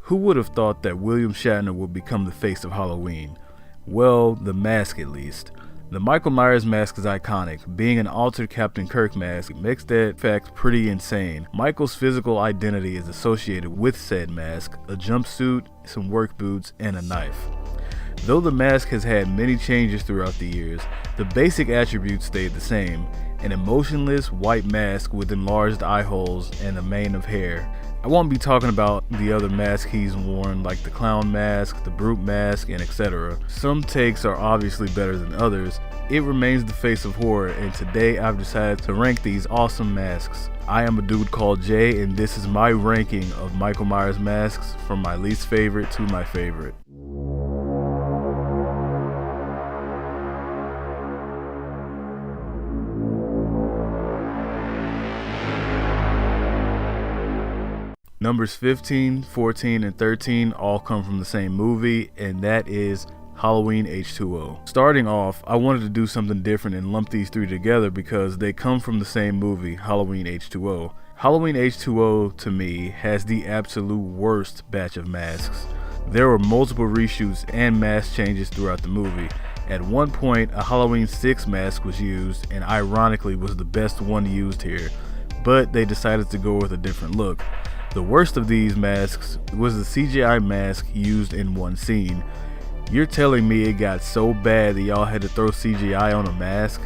Who would have thought that William Shatner would become the face of Halloween? Well, the mask at least. The Michael Myers mask is iconic. Being an altered Captain Kirk mask makes that fact pretty insane. Michael's physical identity is associated with said mask, a jumpsuit, some work boots, and a knife. Though the mask has had many changes throughout the years, the basic attributes stayed the same: an emotionless white mask with enlarged eye holes and a mane of hair. I won't be talking about the other masks he's worn, like the clown mask, the brute mask, and etc. Some takes are obviously better than others. It remains the face of horror, and today I've decided to rank these awesome masks. I am a dude called Jay, and this is my ranking of Michael Myers masks from my least favorite to my favorite. Numbers 15, 14, and 13 all come from the same movie, and that is Halloween H2O. Starting off, I wanted to do something different and lump these three together because they come from the same movie, Halloween H2O. Halloween H2O, to me, has the absolute worst batch of masks. There were multiple reshoots and mask changes throughout the movie. At one point, a Halloween 6 mask was used, and ironically was the best one used here, but they decided to go with a different look. The worst of these masks was the CGI mask used in one scene. You're telling me it got so bad that y'all had to throw CGI on a mask?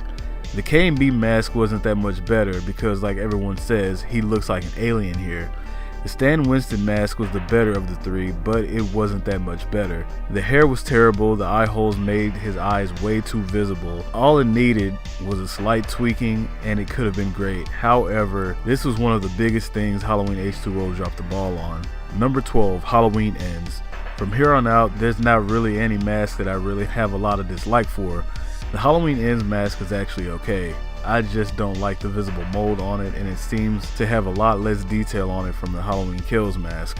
The K&B mask wasn't that much better because, like everyone says, he looks like an alien here. The Stan Winston mask was the better of the three, but it wasn't that much better. The hair was terrible, the eye holes made his eyes way too visible. All it needed was a slight tweaking and it could have been great. However, this was one of the biggest things Halloween H2O dropped the ball on. Number 12, Halloween Ends. From here on out, there's not really any mask that I really have a lot of dislike for. The Halloween Ends mask is actually okay. I just don't like the visible mold on it, and it seems to have a lot less detail on it from the Halloween Kills mask.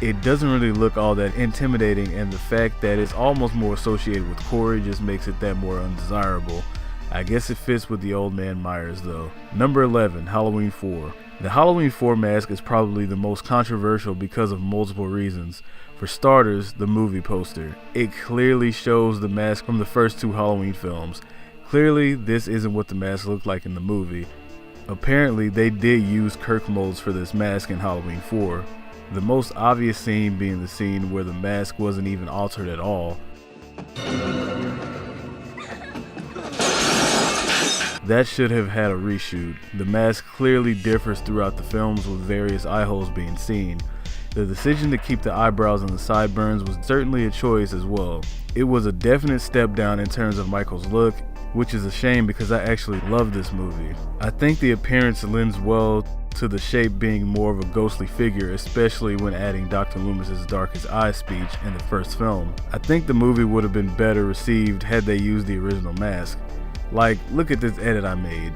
It doesn't really look all that intimidating, and the fact that it's almost more associated with Corey just makes it that more undesirable. I guess it fits with the old man Myers though. Number 11, Halloween 4. The Halloween 4 mask is probably the most controversial because of multiple reasons. For starters, the movie poster. It clearly shows the mask from the first two Halloween films. Clearly, this isn't what the mask looked like in the movie. Apparently, they did use Kirk molds for this mask in Halloween 4. The most obvious scene being the scene where the mask wasn't even altered at all. That should have had a reshoot. The mask clearly differs throughout the films with various eye holes being seen. The decision to keep the eyebrows and the sideburns was certainly a choice as well. It was a definite step down in terms of Michael's look, which is a shame because I actually love this movie. I think the appearance lends well to the shape being more of a ghostly figure, especially when adding Dr. Loomis's darkest eye speech in the first film. I think the movie would have been better received had they used the original mask. Like, look at this edit I made.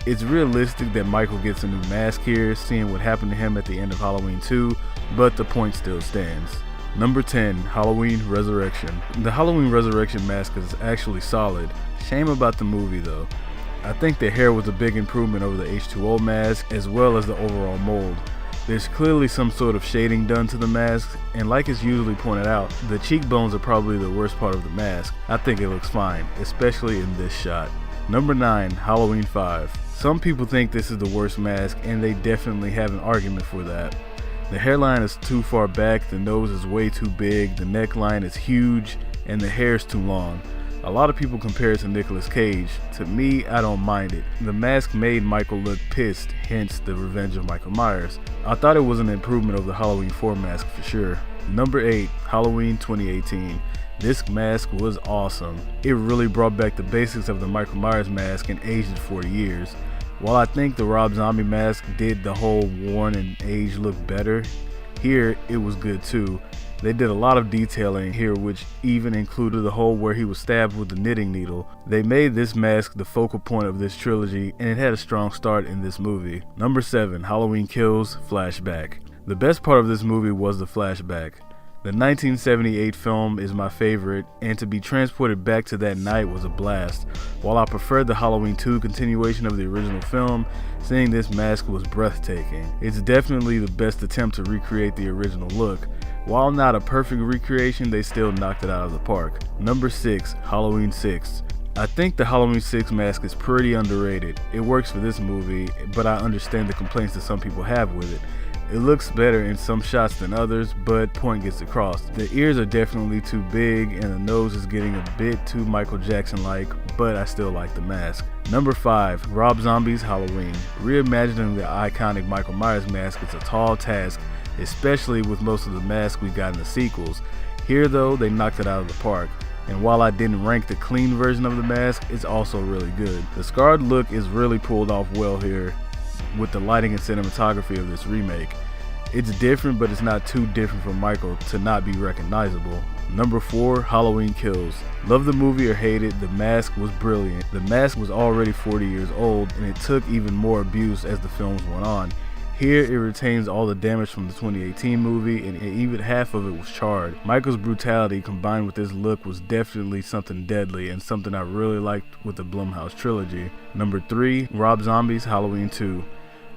It's realistic that Michael gets a new mask here, seeing what happened to him at the end of Halloween 2, but the point still stands. Number 10, Halloween Resurrection. The Halloween Resurrection mask is actually solid. Shame about the movie though. I think the hair was a big improvement over the H2O mask as well as the overall mold. There's clearly some sort of shading done to the mask, and like is usually pointed out, the cheekbones are probably the worst part of the mask. I think it looks fine, especially in this shot. Number 9, Halloween 5. Some people think this is the worst mask, and they definitely have an argument for that. The hairline is too far back, the nose is way too big, the neckline is huge, and the hair is too long. A lot of people compare it to Nicolas Cage. To me, I don't mind it. The mask made Michael look pissed, hence the Revenge of Michael Myers. I thought it was an improvement of the Halloween 4 mask for sure. Number 8, Halloween 2018. This mask was awesome. It really brought back the basics of the Michael Myers mask and aged it 40 years. While I think the Rob Zombie mask did the whole worn and aged look better, here it was good too. They did a lot of detailing here, which even included the hole where he was stabbed with the knitting needle. They made this mask the focal point of this trilogy, and it had a strong start in this movie. Number 7, Halloween Kills Flashback. The best part of this movie was the flashback. The 1978 film is my favorite, and to be transported back to that night was a blast. While I preferred the Halloween 2 continuation of the original film, seeing this mask was breathtaking. It's definitely the best attempt to recreate the original look. While not a perfect recreation, they still knocked it out of the park. Number 6, Halloween 6. I think the Halloween 6 mask is pretty underrated. It works for this movie, but I understand the complaints that some people have with it. It looks better in some shots than others, but point gets across. The ears are definitely too big and the nose is getting a bit too Michael Jackson-like, but I still like the mask. Number 5, Rob Zombie's Halloween. Reimagining the iconic Michael Myers mask is a tall task, especially with most of the masks we got in the sequels. Here though, they knocked it out of the park. And while I didn't rank the clean version of the mask, it's also really good. The scarred look is really pulled off well here with the lighting and cinematography of this remake. It's different, but it's not too different from Michael to not be recognizable. Number 4, Halloween Kills. Love the movie or hate it, the mask was brilliant. The mask was already 40 years old, and it took even more abuse as the films went on. Here, it retains all the damage from the 2018 movie, and even half of it was charred. Michael's brutality combined with this look was definitely something deadly, and something I really liked with the Blumhouse trilogy. Number 3, Rob Zombie's Halloween 2.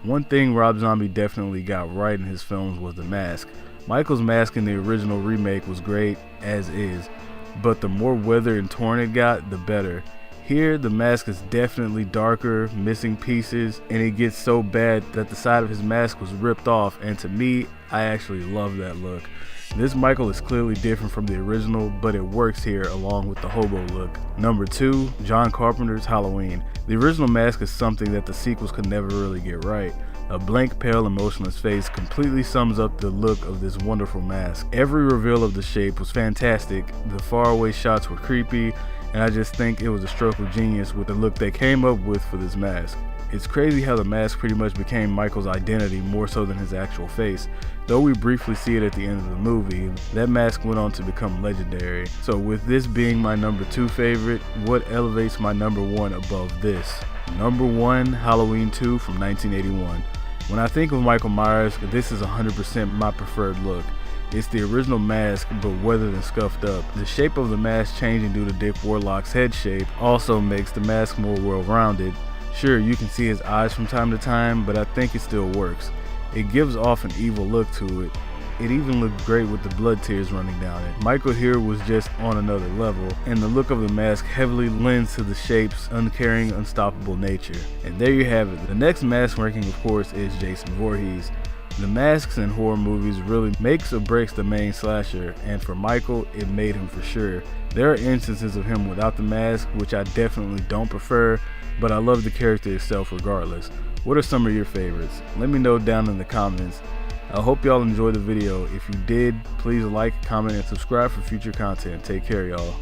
One thing Rob Zombie definitely got right in his films was the mask. Michael's mask in the original remake was great, as is, but the more weathered and torn it got, the better. Here, the mask is definitely darker, missing pieces, and it gets so bad that the side of his mask was ripped off, and to me, I actually love that look. This Michael is clearly different from the original, but it works here along with the hobo look. Number 2, John Carpenter's Halloween. The original mask is something that the sequels could never really get right. A blank, pale, emotionless face completely sums up the look of this wonderful mask. Every reveal of the shape was fantastic, the faraway shots were creepy, and I just think it was a stroke of genius with the look they came up with for this mask. It's crazy how the mask pretty much became Michael's identity more so than his actual face. Though we briefly see it at the end of the movie, that mask went on to become legendary. So with this being my number 2 favorite, what elevates my number 1 above this? Number 1, Halloween 2 from 1981. When I think of Michael Myers, this is 100% my preferred look. It's the original mask, but weathered and scuffed up. The shape of the mask changing due to Dick Warlock's head shape also makes the mask more well-rounded. Sure, you can see his eyes from time to time, but I think it still works. It gives off an evil look to it. It even looked great with the blood tears running down it. Michael here was just on another level, and the look of the mask heavily lends to the shape's uncaring, unstoppable nature. And there you have it. The next mask ranking, of course, is Jason Voorhees. The masks in horror movies really makes or breaks the main slasher, and for Michael, it made him for sure. There are instances of him without the mask, which I definitely don't prefer, but I love the character itself regardless. What are some of your favorites? Let me know down in the comments. I hope y'all enjoyed the video. If you did, please like, comment, and subscribe for future content. Take care, y'all.